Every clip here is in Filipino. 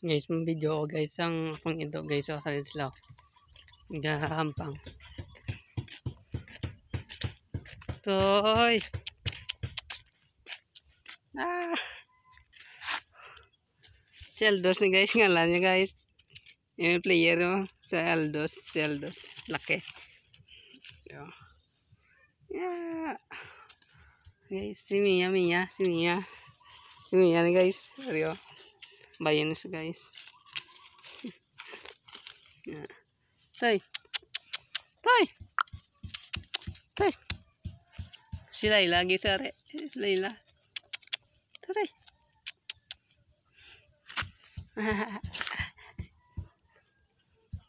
Guys, mga video ko guys ang pang ito guys sa sila. Gahampang. Toy. Ah. Si Aldos ni guys ngalan niya guys. Yung player mo sa Aldos, si Aldos. Laki. Yeah. Guys, si Mia ni guys. Seryo. Bayan na siya guys. Yeah. Toy. Si Layla lagi sare. Si Layla. Toy.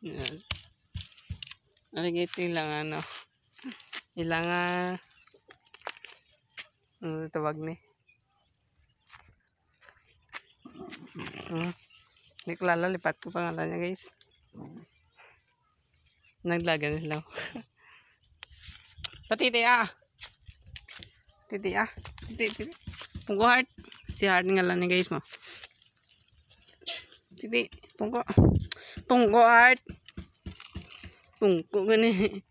Yan. Ano guys, ilang tawag ni. Hindi ko lipat ko pangalan niya guys. Naglagan sila. Patiti Titi. Pungko heart. Si heart ngalan niya guys mo. Titi. Pungko heart. Pungko gani.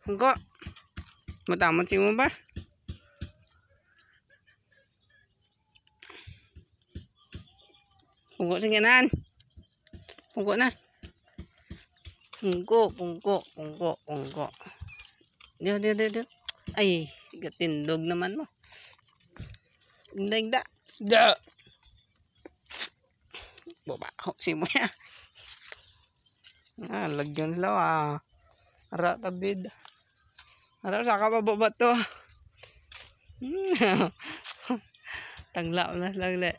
Pungko. Matamot si mo ba? Pungko singanan. Pungko na. Pungko. Dia. Ay, gatindog naman mo. Dagda. Da. Babaho si mo ya. Lagyan sila Ara tabid. Ara saka pa to. Tangla na lang.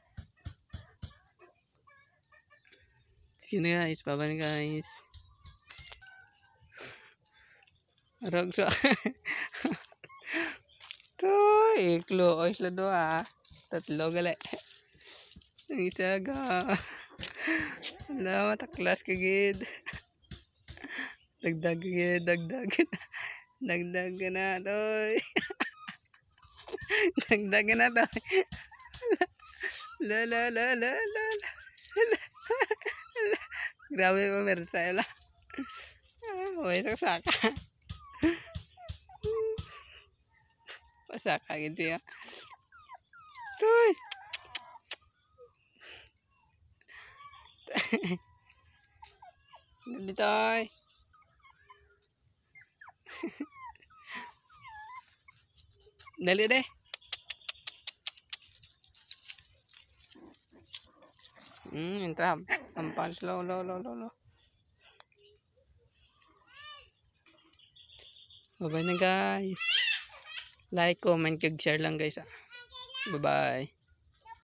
Sige guys, bye guys. Arag sa. Toy, iklo oy sila doa. Tatlo gali. Isa ga. Wala mataklas ka gid. Dagdag na toy. Dagdag na toy. La. Grabe mo mersa la. Oy saka. Pasaka gid siya. Toy. Dito ay. Dali deh. Entra. Tampan slow. Bye na guys. Like, comment, share lang guys. Bye bye.